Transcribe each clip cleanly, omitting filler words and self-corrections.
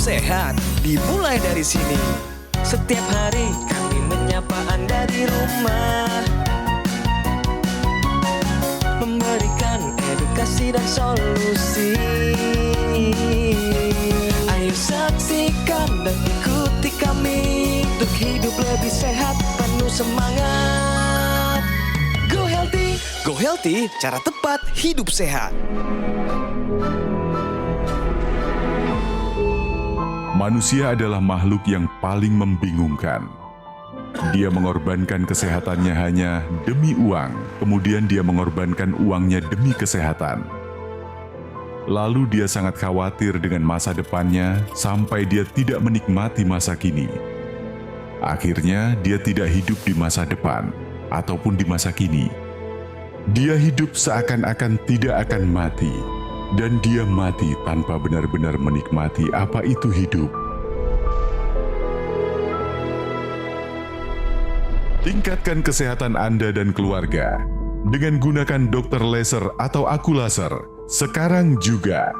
sehat dimulai dari sini. Setiap hari kami menyapa Anda di rumah, memberikan edukasi dan solusi. Ayo saksikan dan ikuti kami untuk hidup lebih sehat, penuh semangat. Go Healthy, Go Healthy, cara tepat hidup sehat. Manusia adalah makhluk yang paling membingungkan. Dia mengorbankan kesehatannya hanya demi uang, kemudian dia mengorbankan uangnya demi kesehatan. Lalu dia sangat khawatir dengan masa depannya sampai dia tidak menikmati masa kini. Akhirnya dia tidak hidup di masa depan ataupun di masa kini. Dia hidup seakan-akan tidak akan mati. Dan dia mati tanpa benar-benar menikmati apa itu hidup. Tingkatkan kesehatan Anda dan keluarga dengan gunakan Dr. Laser atau Aku Laser sekarang juga.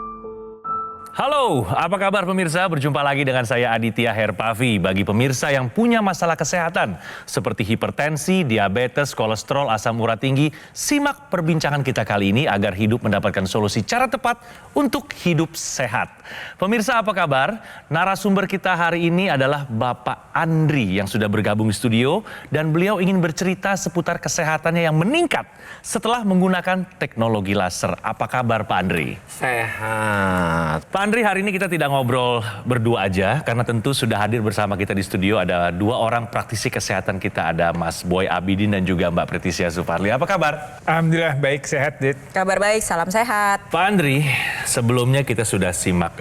Halo, apa kabar pemirsa? Berjumpa lagi dengan saya Aditya Herpavi. Bagi pemirsa yang punya masalah kesehatan seperti hipertensi, diabetes, kolesterol, asam urat tinggi, simak perbincangan kita kali ini agar hidup mendapatkan solusi cara tepat untuk hidup sehat. Pemirsa apa kabar? Narasumber kita hari ini adalah Bapak Andri yang sudah bergabung di studio dan beliau ingin bercerita seputar kesehatannya yang meningkat setelah menggunakan teknologi laser. Apa kabar Pak Andri? Sehat. Pak Andri, hari ini kita tidak ngobrol berdua aja karena tentu sudah hadir bersama kita di studio ada dua orang praktisi kesehatan kita, ada Mas Boy Abidin dan juga Mbak Pretisia Suparli. Apa kabar? Alhamdulillah baik, sehat Dit. Kabar baik, salam sehat. Pak Andri, sebelumnya kita sudah simak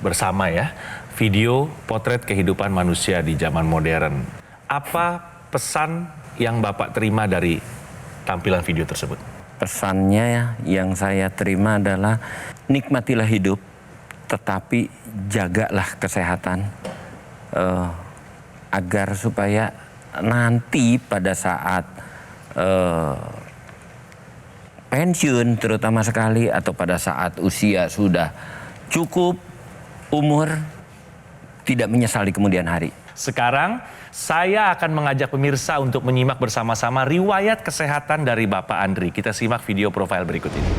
bersama ya video potret kehidupan manusia di zaman modern. Apa pesan yang Bapak terima dari tampilan video tersebut? Pesannya yang saya terima adalah nikmatilah hidup, tetapi jagalah kesehatan agar supaya nanti pada saat pensiun terutama sekali atau pada saat usia sudah cukup umur tidak menyesal di kemudian hari. Sekarang saya akan mengajak pemirsa untuk menyimak bersama-sama riwayat kesehatan dari Bapak Andri. Kita simak video profil berikut ini.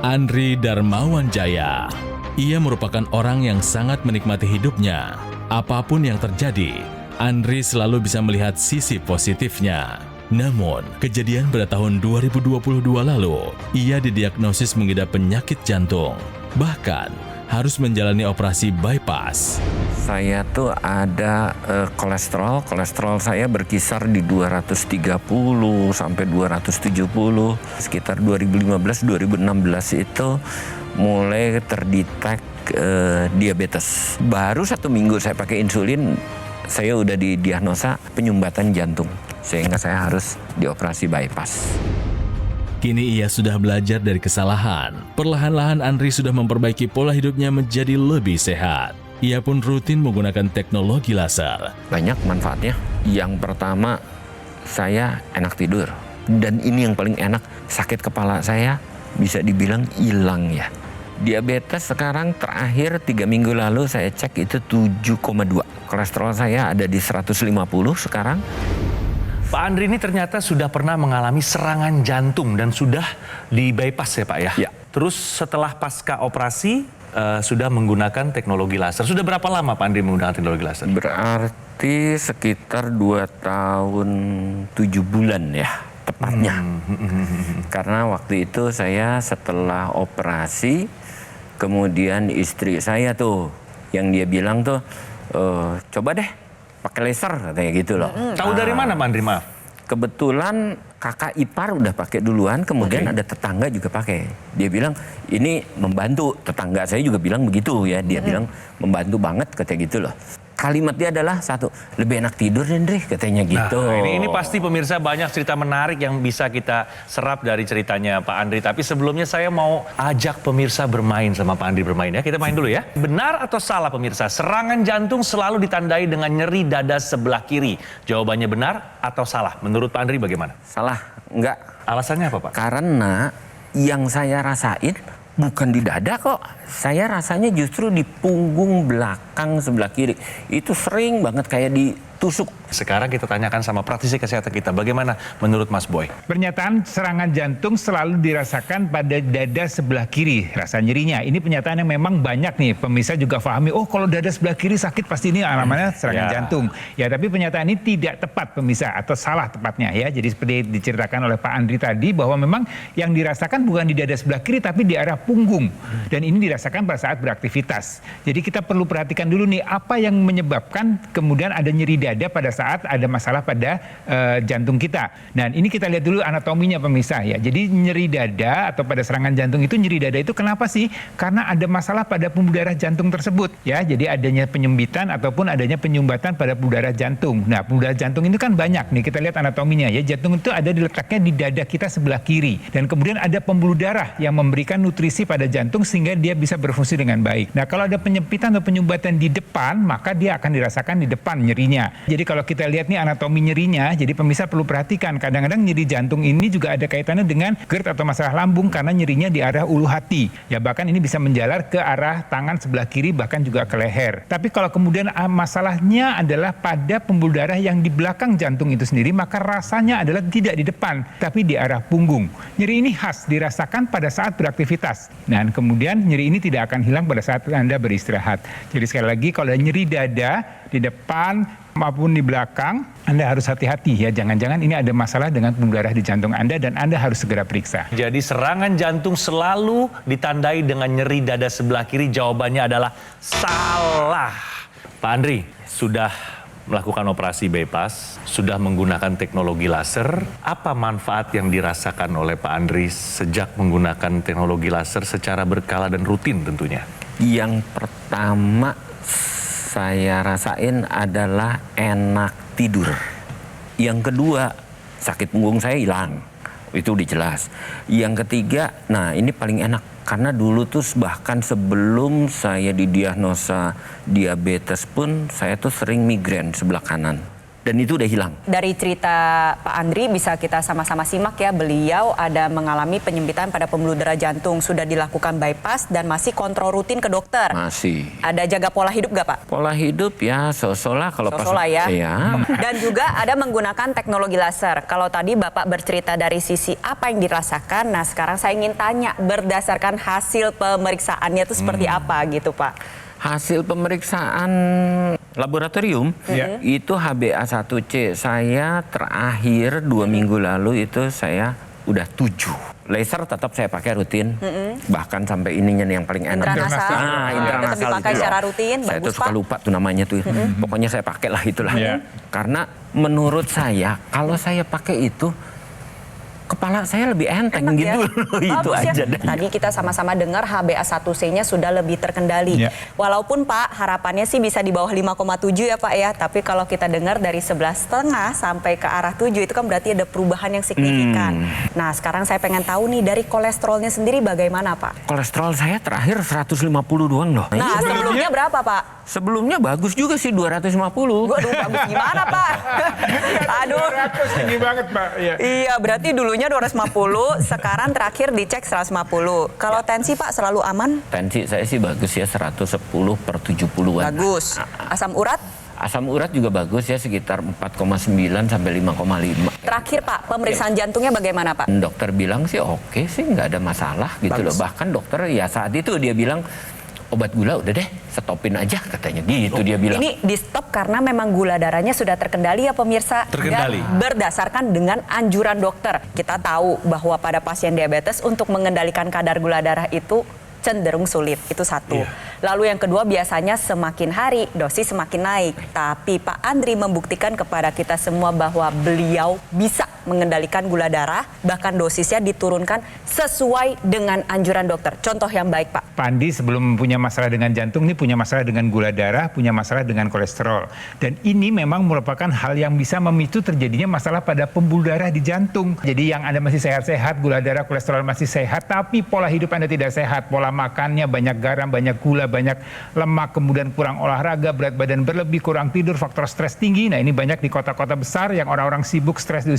Andri Darmawan Jaya. Ia merupakan orang yang sangat menikmati hidupnya. Apapun yang terjadi, Andri selalu bisa melihat sisi positifnya. Namun, kejadian pada tahun 2022 lalu, ia didiagnosis mengidap penyakit jantung. Bahkan, harus menjalani operasi bypass. Saya tuh ada kolesterol saya berkisar di 230 sampai 270. Sekitar 2015-2016 itu mulai terdetek diabetes. Baru 1 minggu saya pakai insulin, saya udah didiagnosa penyumbatan jantung. Sehingga saya harus dioperasi bypass. Kini ia sudah belajar dari kesalahan. Perlahan-lahan Andri sudah memperbaiki pola hidupnya menjadi lebih sehat. Ia pun rutin menggunakan teknologi laser. Banyak manfaatnya. Yang pertama, saya enak tidur. Dan ini yang paling enak, sakit kepala saya bisa dibilang hilang ya. Diabetes sekarang terakhir 3 minggu lalu saya cek itu 7,2. Kolesterol saya ada di 150 sekarang. Pak Andri ini ternyata sudah pernah mengalami serangan jantung dan sudah di bypass ya Pak ya? Ya. Terus setelah pasca operasi sudah menggunakan teknologi laser. Sudah berapa lama Pak Andri menggunakan teknologi laser? Berarti sekitar 2 tahun 7 bulan ya tepatnya. Karena waktu itu saya setelah operasi, kemudian istri saya tuh yang dia bilang tuh, coba deh pakai laser katanya gitu loh. Tahu dari mana Pak Andri, maaf? Kebetulan kakak ipar udah pakai duluan, kemudian ada tetangga juga pakai. Dia bilang ini membantu, tetangga saya juga bilang begitu ya. Dia bilang membantu banget katanya gitu loh. Kalimat dia adalah satu, lebih enak tidur Andri katanya gitu. Nah, ini pasti pemirsa banyak cerita menarik yang bisa kita serap dari ceritanya Pak Andri. Tapi sebelumnya saya mau ajak pemirsa bermain sama Pak Andri bermain ya. Kita main dulu ya. Benar atau salah pemirsa? Serangan jantung selalu ditandai dengan nyeri dada sebelah kiri. Jawabannya benar atau salah? Menurut Pak Andri bagaimana? Salah, enggak. Alasannya apa Pak? Karena yang saya rasain bukan di dada kok. Saya rasanya justru di punggung belakang sebelah kiri. Itu sering banget kayak ditusuk. Sekarang kita tanyakan sama praktisi kesehatan kita, bagaimana menurut Mas Boy? Pernyataan serangan jantung selalu dirasakan pada dada sebelah kiri, rasa nyerinya. Ini pernyataan yang memang banyak nih, pemirsa juga pahami, oh kalau dada sebelah kiri sakit pasti ini alamatnya serangan jantung. Ya, tapi pernyataan ini tidak tepat pemirsa, atau salah tepatnya ya. Jadi seperti diceritakan oleh Pak Andri tadi, bahwa memang yang dirasakan bukan di dada sebelah kiri, tapi di arah punggung. Dan ini dirasakan pada saat beraktivitas. Jadi kita perlu perhatikan dulu nih, apa yang menyebabkan kemudian ada nyeri dada pada saat ada masalah pada jantung kita. Dan ini kita lihat dulu anatominya pemirsa ya. Jadi nyeri dada atau pada serangan jantung itu, nyeri dada itu kenapa sih? Karena ada masalah pada pembuluh darah jantung tersebut ya. Jadi adanya penyempitan ataupun adanya penyumbatan pada pembuluh darah jantung. Nah, pembuluh darah jantung itu kan banyak nih, kita lihat anatominya ya. Jantung itu ada diletaknya di dada kita sebelah kiri. Dan kemudian ada pembuluh darah yang memberikan nutrisi pada jantung sehingga dia bisa berfungsi dengan baik. Nah, kalau ada penyempitan atau penyumbatan di depan, maka dia akan dirasakan di depan nyerinya. Jadi kalau kita lihat nih anatomi nyerinya, jadi pemirsa perlu perhatikan, kadang-kadang nyeri jantung ini juga ada kaitannya dengan GERD atau masalah lambung karena nyerinya di arah ulu hati. Ya, bahkan ini bisa menjalar ke arah tangan sebelah kiri, bahkan juga ke leher. Tapi kalau kemudian masalahnya adalah pada pembuluh darah yang di belakang jantung itu sendiri, maka rasanya adalah tidak di depan, tapi di arah punggung. Nyeri ini khas dirasakan pada saat beraktivitas. Dan kemudian nyeri ini tidak akan hilang pada saat Anda beristirahat. Jadi sekali lagi, kalau ada nyeri dada di depan maupun di belakang, Anda harus hati-hati ya. Jangan-jangan ini ada masalah dengan pembuluh darah di jantung Anda dan Anda harus segera periksa. Jadi serangan jantung selalu ditandai dengan nyeri dada sebelah kiri. Jawabannya adalah salah. Pak Andri, sudah melakukan operasi bypass, sudah menggunakan teknologi laser. Apa manfaat yang dirasakan oleh Pak Andri sejak menggunakan teknologi laser secara berkala dan rutin tentunya? Yang pertama saya rasain adalah enak tidur. Yang kedua, sakit punggung saya hilang. Itu udah jelas. Yang ketiga, nah ini paling enak. Karena dulu tuh bahkan sebelum saya didiagnosa diabetes pun, saya tuh sering migrain sebelah kanan. Dan itu udah hilang. Dari cerita Pak Andri bisa kita sama-sama simak ya, beliau ada mengalami penyempitan pada pembuluh darah jantung, sudah dilakukan bypass dan masih kontrol rutin ke dokter. Masih. Ada jaga pola hidup gak Pak? Pola hidup ya so-so lah kalau pas. So-so lah ya. Iya. Dan juga ada menggunakan teknologi laser. Kalau tadi Bapak bercerita dari sisi apa yang dirasakan, nah sekarang saya ingin tanya berdasarkan hasil pemeriksaannya itu seperti apa gitu Pak? Hasil pemeriksaan laboratorium itu HbA1c saya terakhir 2 minggu lalu itu saya udah 7. Laser tetap saya pakai rutin, bahkan sampai ininya nih yang paling enak. Intranasal. Intranasal tetap dipakai itu secara loh. rutin, Saya bagus tuh suka Pak. lupa tuh namanya tuh. Pokoknya saya pakai lah itulah. Karena menurut saya kalau saya pakai itu kepala saya lebih enteng Enak gitu. Ya? Itu Bagus aja ya. deh. Tadi kita sama-sama dengar HbA1c-nya sudah lebih terkendali. Walaupun Pak harapannya sih bisa di bawah 5,7 ya Pak ya. Tapi kalau kita dengar dari 11,5 sampai ke arah 7 itu kan berarti ada perubahan yang signifikan. Nah sekarang saya pengen tahu nih dari kolesterolnya sendiri bagaimana Pak? Kolesterol saya terakhir 150 doang loh. Nah sebelumnya berapa Pak? Sebelumnya bagus juga sih 250. Waduh bagus gimana Pak? Aduh. 200 tinggi banget Pak. Ya. Iya berarti dulunya 250, sekarang terakhir dicek 150. Kalau tensi Pak selalu aman? Tensi saya sih bagus ya 110/70-an. Bagus. Asam urat? Asam urat juga bagus ya sekitar 4,9 sampai 5,5. Terakhir Pak, pemeriksaan jantungnya bagaimana Pak? Dokter bilang sih oke sih nggak ada masalah gitu loh. Bahkan dokter ya saat itu dia bilang obat gula udah deh stopin aja katanya gitu dia bilang. Ini di stop karena memang gula darahnya sudah terkendali ya pemirsa. Terkendali. Dan berdasarkan dengan anjuran dokter. Kita tahu bahwa pada pasien diabetes untuk mengendalikan kadar gula darah itu cenderung sulit, itu satu. Lalu yang kedua biasanya semakin hari dosis semakin naik. Tapi Pak Andri membuktikan kepada kita semua bahwa beliau bisa mengendalikan gula darah, bahkan dosisnya diturunkan sesuai dengan anjuran dokter. Contoh yang baik Pak. Pak Andi sebelum punya masalah dengan jantung ini punya masalah dengan gula darah, punya masalah dengan kolesterol. Dan ini memang merupakan hal yang bisa memicu terjadinya masalah pada pembuluh darah di jantung. Jadi yang Anda masih sehat-sehat, gula darah, kolesterol masih sehat, tapi pola hidup Anda tidak sehat, pola makannya banyak garam, banyak gula, banyak lemak, kemudian kurang olahraga, berat badan berlebih, kurang tidur, faktor stres tinggi. Nah ini banyak di kota-kota besar yang orang-orang sibuk, stres di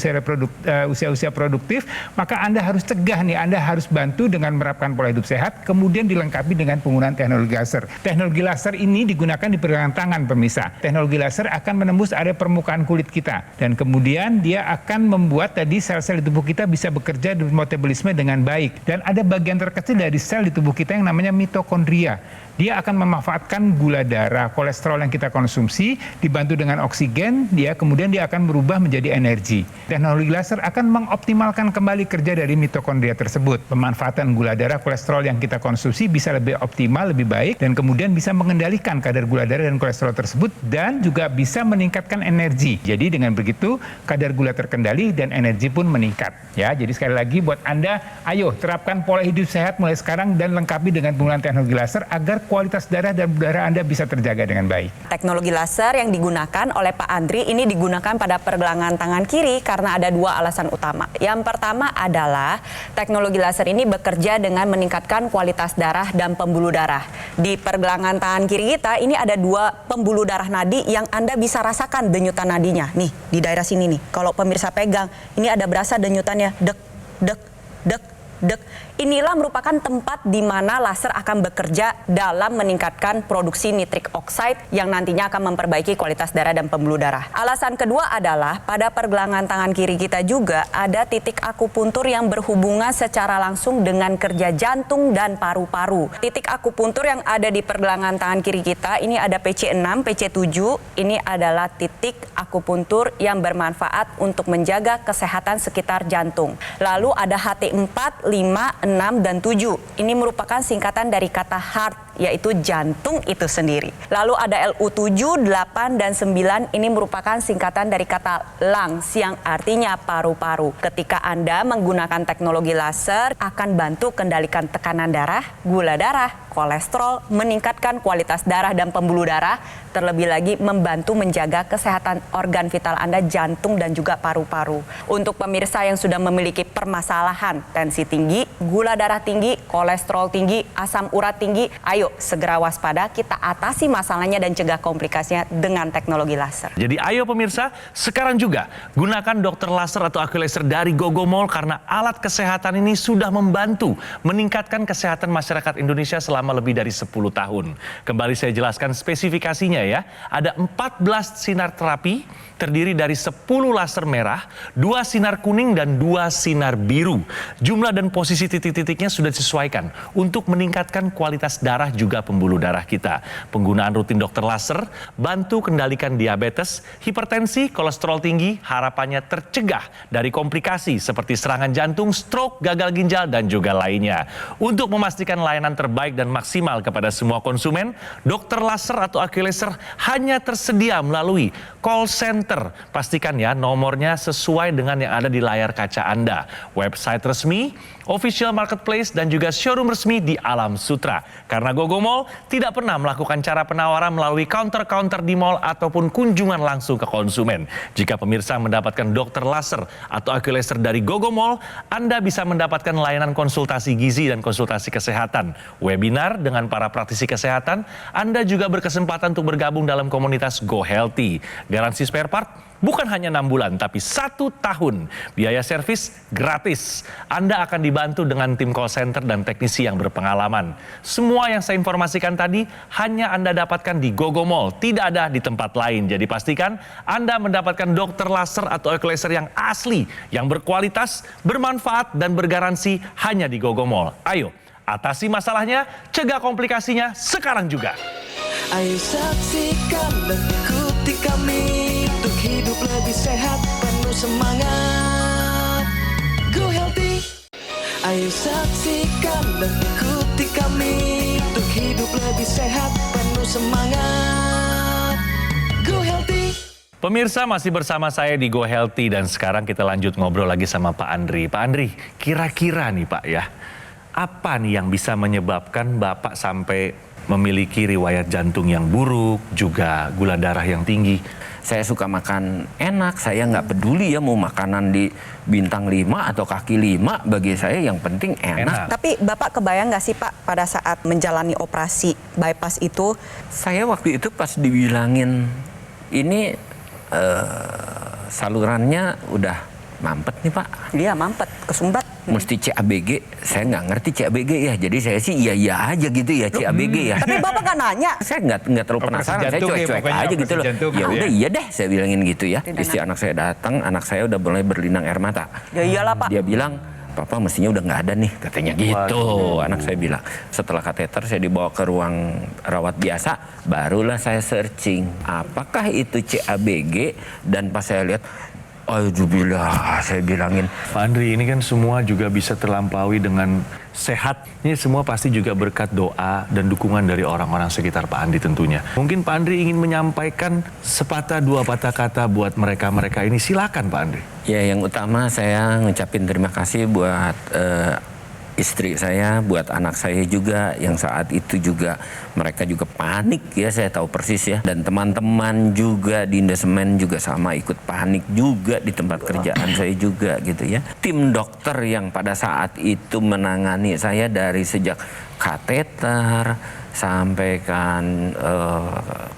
usia-usia produktif. Maka Anda harus cegah nih, Anda harus bantu dengan menerapkan pola hidup sehat, kemudian dilengkapi dengan penggunaan teknologi laser. Teknologi laser ini digunakan di pergelangan tangan pemirsa. Teknologi laser akan menembus area permukaan kulit kita dan kemudian dia akan membuat tadi sel-sel di tubuh kita bisa bekerja di metabolisme dengan baik. Dan ada bagian terkecil dari sel di tubuh kita yang namanya mitokondria. Dia akan memanfaatkan gula darah, kolesterol yang kita konsumsi, dibantu dengan oksigen, kemudian dia akan berubah menjadi energi. Teknologi laser akan mengoptimalkan kembali kerja dari mitokondria tersebut. Pemanfaatan gula darah, kolesterol yang kita konsumsi bisa lebih optimal, lebih baik, dan kemudian bisa mengendalikan kadar gula darah dan kolesterol tersebut, dan juga bisa meningkatkan energi. Jadi dengan begitu, kadar gula terkendali dan energi pun meningkat. Ya, jadi sekali lagi buat Anda, ayo terapkan pola hidup sehat mulai sekarang dan lengkapi dengan penggunaan teknologi laser agar kualitas darah dan udara Anda bisa terjaga dengan baik. Teknologi laser yang digunakan oleh Pak Andri ini digunakan pada pergelangan tangan kiri karena ada dua alasan utama. Yang pertama adalah teknologi laser ini bekerja dengan meningkatkan kualitas darah dan pembuluh darah. Di pergelangan tangan kiri kita ini ada dua pembuluh darah nadi yang Anda bisa rasakan denyutan nadinya. Nih, di daerah sini nih. Kalau pemirsa pegang, ini ada berasa denyutannya dek, dek, dek, dek. Inilah merupakan tempat di mana laser akan bekerja dalam meningkatkan produksi nitrik oxide yang nantinya akan memperbaiki kualitas darah dan pembuluh darah. Alasan kedua adalah pada pergelangan tangan kiri kita juga ada titik akupuntur yang berhubungan secara langsung dengan kerja jantung dan paru-paru. Titik akupuntur yang ada di pergelangan tangan kiri kita ini ada PC6, PC7. Ini adalah titik akupuntur yang bermanfaat untuk menjaga kesehatan sekitar jantung. Lalu ada HT4, 5, 6, dan 7. Ini merupakan singkatan dari kata heart, yaitu jantung itu sendiri. Lalu ada LU7, 8, dan 9. Ini merupakan singkatan dari kata lungs yang artinya paru-paru. Ketika Anda menggunakan teknologi laser, akan bantu kendalikan tekanan darah, gula darah, kolesterol, meningkatkan kualitas darah dan pembuluh darah, terlebih lagi membantu menjaga kesehatan organ vital Anda, jantung dan juga paru-paru. Untuk pemirsa yang sudah memiliki permasalahan tensi tinggi, gula darah tinggi, kolesterol tinggi, asam urat tinggi, ayo segera waspada, kita atasi masalahnya dan cegah komplikasinya dengan teknologi laser. Jadi ayo pemirsa, sekarang juga gunakan dokter laser atau AcuLaser dari Gogomall karena alat kesehatan ini sudah membantu meningkatkan kesehatan masyarakat Indonesia selama lebih dari 10 tahun. Kembali saya jelaskan spesifikasinya ya. Ada 14 sinar terapi terdiri dari 10 laser merah, 2 sinar kuning dan 2 sinar biru. Jumlah dan posisi titik-titiknya sudah disesuaikan untuk meningkatkan kualitas darah juga pembuluh darah kita. Penggunaan rutin dokter laser bantu kendalikan diabetes, hipertensi, kolesterol tinggi, harapannya tercegah dari komplikasi seperti serangan jantung, stroke, gagal ginjal, dan juga lainnya. Untuk memastikan layanan terbaik dan maksimal kepada semua konsumen, dokter laser atau AcuLaser hanya tersedia melalui call center. Pastikan ya nomornya sesuai dengan yang ada di layar kaca Anda. Website resmi, official marketplace, dan juga showroom resmi di Alam Sutra. Karena Gogomall tidak pernah melakukan cara penawaran melalui counter-counter di mall ataupun kunjungan langsung ke konsumen. Jika pemirsa mendapatkan dokter laser atau AcuLaser dari Gogomall, Anda bisa mendapatkan layanan konsultasi gizi dan konsultasi kesehatan, webinar dengan para praktisi kesehatan. Anda juga berkesempatan untuk bergabung dalam komunitas Go Healthy. Garansi spare part bukan hanya 6 bulan, tapi 1 tahun. Biaya servis gratis. Anda akan dibantu dengan tim call center dan teknisi yang berpengalaman. Semua yang saya informasikan tadi hanya Anda dapatkan di Gogomall, tidak ada di tempat lain. Jadi pastikan Anda mendapatkan dokter laser atau AcuLaser yang asli, yang berkualitas, bermanfaat, dan bergaransi hanya di Gogomall. Ayo, atasi masalahnya, cegah komplikasinya sekarang juga. Ayo saksikan dan ikuti kami untuk hidup lebih sehat, penuh semangat. Go Healthy. Ayo saksikan dan ikuti kami untuk hidup lebih sehat, penuh semangat. Go Healthy. Pemirsa masih bersama saya di Go Healthy dan sekarang kita lanjut ngobrol lagi sama Pak Andri. Pak Andri, kira-kira nih Pak ya, apa nih yang bisa menyebabkan Bapak sampai memiliki riwayat jantung yang buruk, juga gula darah yang tinggi? Saya suka makan enak, saya nggak peduli ya mau makanan di bintang 5 atau kaki 5, bagi saya yang penting enak. Tapi Bapak kebayang nggak sih Pak pada saat menjalani operasi bypass itu? Saya waktu itu pas dibilangin ini salurannya udah mampet nih Pak. Dia mampet, kesumbat. Mesti CABG, saya nggak ngerti CABG ya. Jadi saya sih iya aja gitu ya CABG ya. Tapi Bapak nggak nanya. Saya nggak terlalu penasaran, saya jantung ya, cuek-cuek pokoknya aja gitu loh. jantung. Ya udah iya deh, saya bilangin gitu ya. Tidak Istri anak saya datang, anak saya udah mulai berlinang air mata. Ya iyalah Pak. Dia bilang, Papa mestinya udah nggak ada nih, katanya gitu. Anak saya bilang. Setelah kateter saya dibawa ke ruang rawat biasa, barulah saya searching apakah itu CABG, dan pas saya lihat, alhamdulillah, saya bilangin. Pak Andri, ini kan semua juga bisa terlampaui dengan sehat. Ini semua pasti juga berkat doa dan dukungan dari orang-orang sekitar Pak Andri tentunya. Mungkin Pak Andri ingin menyampaikan sepatah dua patah kata buat mereka-mereka ini. Silakan Pak Andri. Ya, yang utama saya ngucapin terima kasih buat istri saya, buat anak saya juga yang saat itu juga mereka juga panik ya, saya tahu persis ya. Dan teman-teman juga di Indosemen juga sama ikut panik juga di tempat kerjaan saya juga gitu ya. Tim dokter yang pada saat itu menangani saya dari sejak kateter sampai kan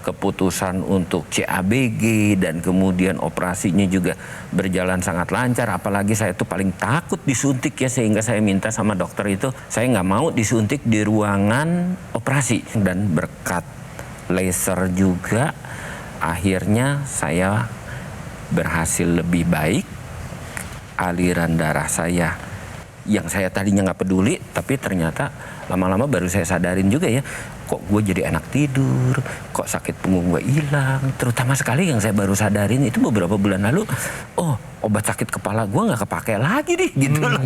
keputusan untuk CABG dan kemudian operasinya juga berjalan sangat lancar. Apalagi saya tuh paling takut disuntik ya, sehingga saya minta sama dokter itu saya nggak mau disuntik di ruangan operasi. Dan berkat laser juga akhirnya saya berhasil lebih baik. Aliran darah saya yang saya tadinya nggak peduli, tapi ternyata lama-lama baru saya sadarin juga ya, kok gue jadi enak tidur, kok sakit punggung gue hilang. Terutama sekali yang saya baru sadarin itu beberapa bulan lalu, oh obat sakit kepala gue nggak kepake lagi nih gitu loh.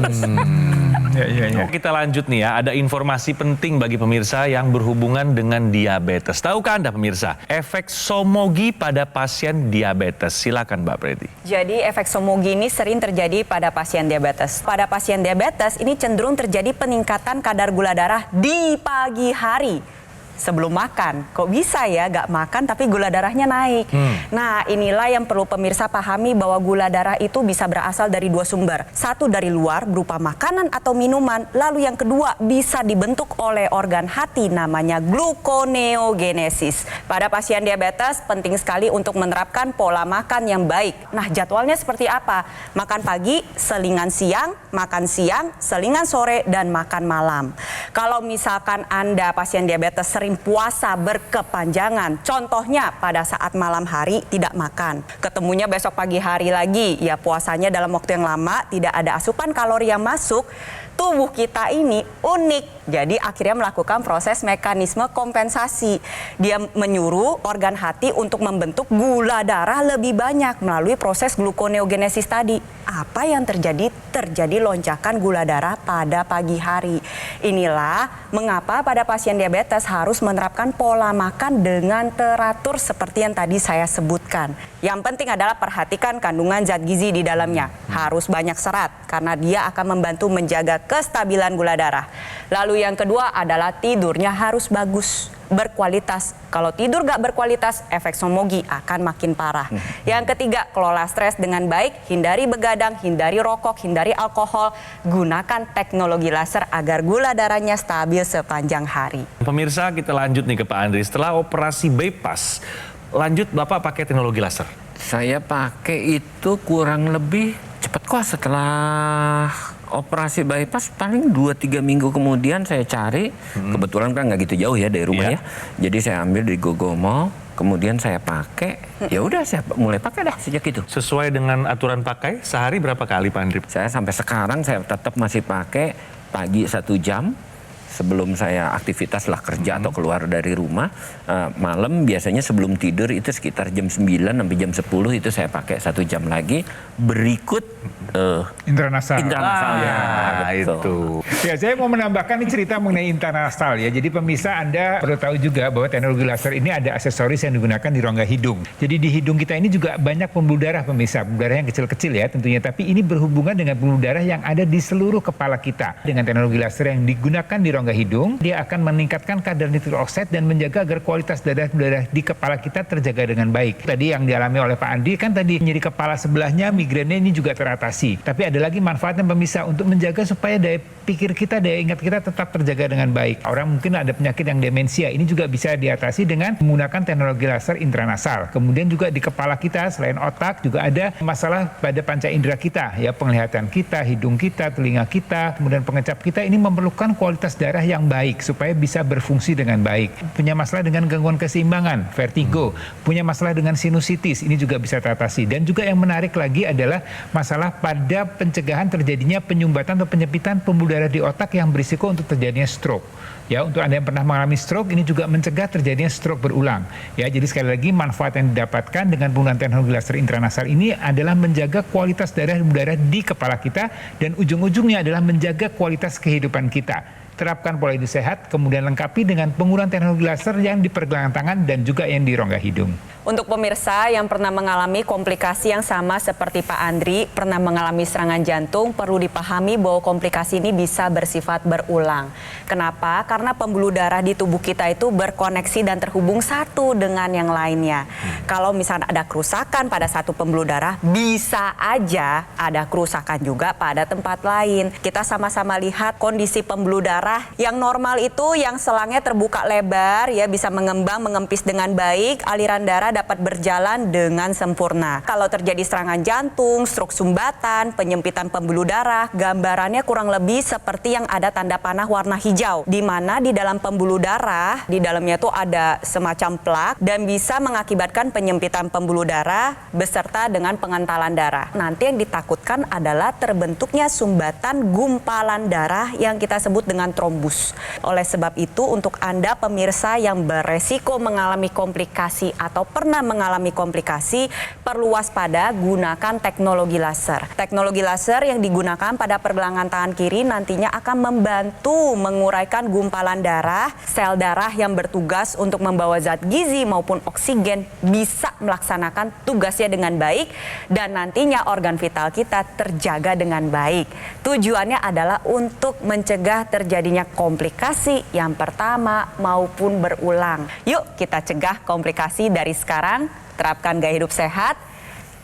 Ya. Kita lanjut nih ya, ada informasi penting bagi pemirsa yang berhubungan dengan diabetes. Tahukah Anda pemirsa, efek somogi pada pasien diabetes? Silakan Mbak Preti. Jadi efek somogi ini sering terjadi pada pasien diabetes. Pada pasien diabetes ini cenderung terjadi peningkatan kadar gula darah di pagi hari. Sebelum makan, kok bisa ya gak makan tapi gula darahnya naik. Nah inilah yang perlu pemirsa pahami, bahwa gula darah itu bisa berasal dari dua sumber. Satu dari luar berupa makanan atau minuman, lalu yang kedua bisa dibentuk oleh organ hati namanya gluconeogenesis. Pada pasien diabetes penting sekali untuk menerapkan pola makan yang baik. Nah jadwalnya seperti apa? Makan pagi, selingan siang, makan siang, selingan sore, dan makan malam. Kalau misalkan Anda pasien diabetes sering puasa berkepanjangan, contohnya pada saat malam hari tidak makan, ketemunya besok pagi hari lagi, ya puasanya dalam waktu yang lama, tidak ada asupan kalori yang masuk, tubuh kita ini unik. Jadi akhirnya melakukan proses mekanisme kompensasi. Dia menyuruh organ hati untuk membentuk gula darah lebih banyak melalui proses gluconeogenesis tadi. Apa yang terjadi? Terjadi lonjakan gula darah pada pagi hari. Inilah mengapa pada pasien diabetes harus menerapkan pola makan dengan teratur seperti yang tadi saya sebutkan. Yang penting adalah perhatikan kandungan zat gizi di dalamnya. Harus banyak serat karena dia akan membantu menjaga kestabilan gula darah. Lalu yang kedua adalah tidurnya harus bagus, berkualitas. Kalau tidur gak berkualitas, efek somogi akan makin parah. Yang ketiga, kelola stres dengan baik, hindari begadang, hindari rokok, hindari alkohol, gunakan teknologi laser agar gula darahnya stabil sepanjang hari. Pemirsa, kita lanjut nih ke Pak Andri. Setelah operasi bypass, lanjut Bapak pakai teknologi laser? Saya pakai itu kurang lebih cepat kok. Setelah operasi bypass paling 2-3 minggu kemudian saya cari, kebetulan kan nggak gitu jauh ya dari rumah ya, jadi saya ambil di Gogo Mall, kemudian saya pakai, ya udah saya mulai pakai dah sejak itu. Sesuai dengan aturan pakai, sehari berapa kali Pak Andri? Saya sampai sekarang saya tetap masih pakai pagi 1 jam sebelum saya aktivitas lah kerja atau keluar dari rumah. Malam biasanya sebelum tidur itu sekitar jam 9 sampai jam 10 itu saya pakai 1 jam lagi. Berikut Intranasal. ya, Itu. Ya, saya mau menambahkan ini cerita mengenai intranasal ya. Jadi pemirsa, Anda perlu tahu juga bahwa teknologi laser ini ada aksesoris yang digunakan di rongga hidung. Jadi di hidung kita ini juga banyak pembuluh darah pemirsa. Pembuluh darah yang kecil-kecil ya tentunya. Tapi ini berhubungan dengan pembuluh darah yang ada di seluruh kepala kita. Dengan teknologi laser yang digunakan di rongga hidung, dia akan meningkatkan kadar nitrik oxide dan menjaga agar kualitas darah di kepala kita terjaga dengan baik. Tadi yang dialami oleh Pak Andri kan tadi nyeri kepala sebelahnya, migrainnya ini juga teratasi. Tapi ada lagi manfaatnya pemirsa untuk menjaga supaya daya pikir kita, daya ingat kita tetap terjaga dengan baik. Orang mungkin ada penyakit yang demensia, ini juga bisa diatasi dengan menggunakan teknologi laser intranasal. Kemudian juga di kepala kita selain otak juga ada masalah pada panca indera kita, ya, penglihatan kita, hidung kita, telinga kita, kemudian pengecap kita ini memerlukan kualitas darah yang baik supaya bisa berfungsi dengan baik. Punya masalah dengan gangguan keseimbangan, vertigo, punya masalah dengan sinusitis, ini juga bisa teratasi. Dan juga yang menarik lagi adalah masalah pada pencegahan terjadinya penyumbatan atau penyempitan pembuluh darah di otak yang berisiko untuk terjadinya stroke. Ya, untuk Anda yang pernah mengalami stroke, ini juga mencegah terjadinya stroke berulang. Ya, jadi sekali lagi manfaat yang didapatkan dengan penggunaan teknologi laser intranasal ini adalah menjaga kualitas darah di kepala kita dan ujung-ujungnya adalah menjaga kualitas kehidupan kita. Terapkan pola hidup sehat, kemudian lengkapi dengan penggunaan teknologi laser yang di pergelangan tangan dan juga yang di rongga hidung. Untuk pemirsa yang pernah mengalami komplikasi yang sama seperti Pak Andri, pernah mengalami serangan jantung, perlu dipahami bahwa komplikasi ini bisa bersifat berulang. Kenapa? Karena pembuluh darah di tubuh kita itu berkoneksi dan terhubung satu dengan yang lainnya. Kalau misalnya ada kerusakan pada satu pembuluh darah, bisa aja ada kerusakan juga pada tempat lain. Kita sama-sama lihat kondisi pembuluh darah yang normal itu yang selangnya terbuka lebar, ya, bisa mengembang, mengempis dengan baik, aliran darah dapat berjalan dengan sempurna. Kalau terjadi serangan jantung, stroke sumbatan, penyempitan pembuluh darah, gambarannya kurang lebih seperti yang ada tanda panah warna hijau, di mana di dalam pembuluh darah, di dalamnya itu ada semacam plak dan bisa mengakibatkan penyempitan pembuluh darah beserta dengan pengentalan darah. Nanti yang ditakutkan adalah terbentuknya sumbatan gumpalan darah yang kita sebut dengan trombus. Oleh sebab itu, untuk Anda pemirsa yang beresiko mengalami komplikasi atau pernah mengalami komplikasi, perlu waspada, gunakan teknologi laser. Teknologi laser yang digunakan pada pergelangan tangan kiri nantinya akan membantu menguraikan gumpalan darah, sel darah yang bertugas untuk membawa zat gizi maupun oksigen bisa melaksanakan tugasnya dengan baik dan nantinya organ vital kita terjaga dengan baik. Tujuannya adalah untuk mencegah terjadinya komplikasi yang pertama maupun berulang. Yuk kita cegah komplikasi dari sekarang, terapkan gaya hidup sehat,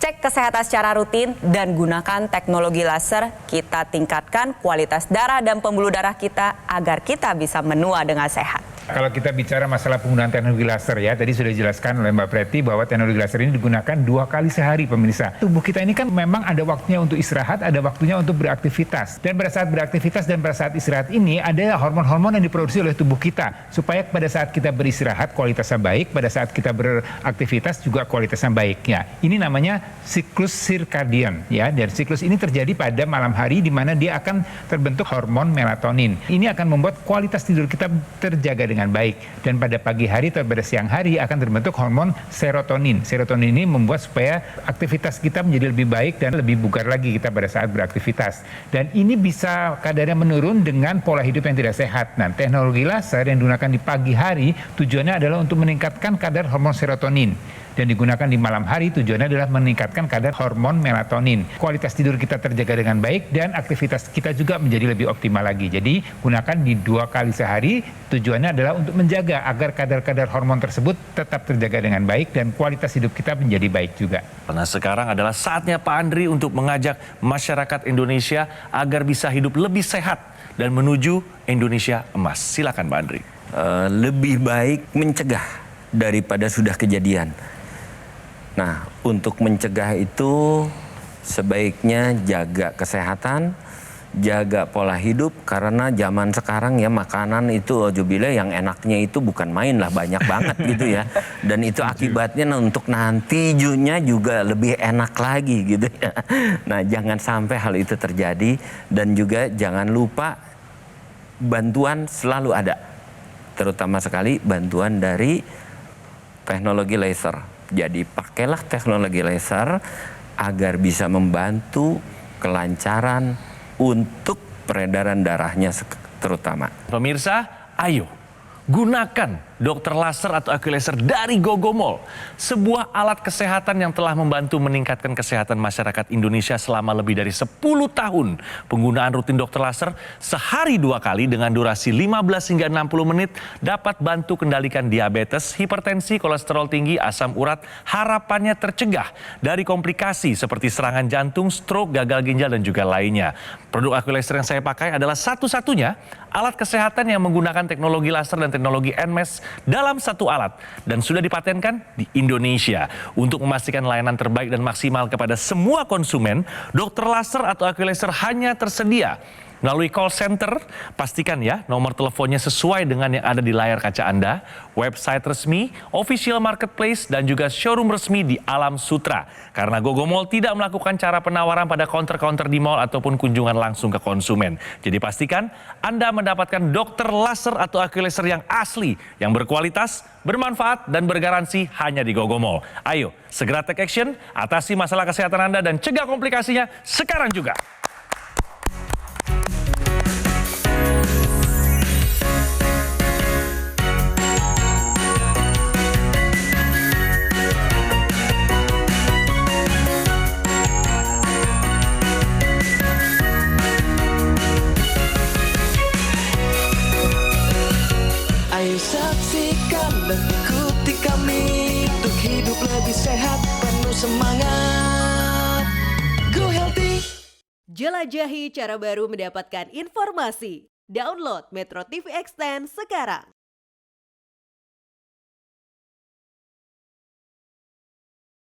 cek kesehatan secara rutin, dan gunakan teknologi laser. Kita tingkatkan kualitas darah dan pembuluh darah kita agar kita bisa menua dengan sehat. Kalau kita bicara masalah penggunaan teknologi laser, ya, tadi sudah dijelaskan oleh Mbak Preti bahwa teknologi laser ini digunakan 2 kali sehari pemirsa. Tubuh kita ini kan memang ada waktunya untuk istirahat, ada waktunya untuk beraktivitas. Dan pada saat beraktivitas dan pada saat istirahat ini ada hormon-hormon yang diproduksi oleh tubuh kita. Supaya pada saat kita beristirahat kualitasnya baik, pada saat kita beraktivitas juga kualitasnya baik. Ya, ini namanya siklus circadian, ya. Dan siklus ini terjadi pada malam hari di mana dia akan terbentuk hormon melatonin. Ini akan membuat kualitas tidur kita terjaga dengan baik, dan pada pagi hari atau pada siang hari akan terbentuk hormon serotonin. Serotonin ini membuat supaya aktivitas kita menjadi lebih baik dan lebih bugar lagi kita pada saat beraktivitas. Dan ini bisa kadarnya menurun dengan pola hidup yang tidak sehat. Nah, teknologi laser yang digunakan di pagi hari tujuannya adalah untuk meningkatkan kadar hormon serotonin. Dan digunakan di malam hari tujuannya adalah meningkatkan kadar hormon melatonin. Kualitas tidur kita terjaga dengan baik dan aktivitas kita juga menjadi lebih optimal lagi. Jadi gunakan di 2 kali sehari, tujuannya adalah untuk menjaga agar kadar-kadar hormon tersebut tetap terjaga dengan baik dan kualitas hidup kita menjadi baik juga. Nah, sekarang adalah saatnya Pak Andri untuk mengajak masyarakat Indonesia agar bisa hidup lebih sehat dan menuju Indonesia emas. Silakan Pak Andri. Lebih baik mencegah daripada sudah kejadian. Nah, untuk mencegah itu sebaiknya jaga kesehatan, jaga pola hidup, karena zaman sekarang ya makanan itu alhamdulillah yang enaknya itu bukan main lah, banyak banget gitu ya. Dan itu akibatnya untuk nanti juga lebih enak lagi gitu ya. Nah, jangan sampai hal itu terjadi, dan juga jangan lupa bantuan selalu ada. Terutama sekali bantuan dari teknologi laser. Jadi pakailah teknologi laser agar bisa membantu kelancaran untuk peredaran darahnya terutama. Pemirsa, ayo gunakan dokter laser atau Aqualaser dari Gogomol. Sebuah alat kesehatan yang telah membantu meningkatkan kesehatan masyarakat Indonesia selama lebih dari 10 tahun. Penggunaan rutin dokter laser sehari 2 kali dengan durasi 15 hingga 60 menit dapat bantu kendalikan diabetes, hipertensi, kolesterol tinggi, asam urat. Harapannya tercegah dari komplikasi seperti serangan jantung, stroke, gagal ginjal, dan juga lainnya. Produk Aqualaser yang saya pakai adalah satu-satunya alat kesehatan yang menggunakan teknologi laser dan teknologi NMES dalam satu alat dan sudah dipatenkan di Indonesia. Untuk memastikan layanan terbaik dan maksimal kepada semua konsumen, dokter laser atau Aqualaser hanya tersedia melalui call center. Pastikan ya nomor teleponnya sesuai dengan yang ada di layar kaca Anda, website resmi, official marketplace, dan juga showroom resmi di Alam Sutra. Karena Gogomol tidak melakukan cara penawaran pada counter-counter di mall ataupun kunjungan langsung ke konsumen. Jadi pastikan Anda mendapatkan dokter laser atau Aqualaser yang asli, yang berkualitas, bermanfaat, dan bergaransi hanya di Gogomol. Ayo, segera take action, atasi masalah kesehatan Anda dan cegah komplikasinya sekarang juga. Ayo saksikan dan ikuti kami untuk hidup lebih sehat, penuh semangat. Go Healthy. Jelajahi cara baru mendapatkan informasi. Download Metro TV Extend sekarang.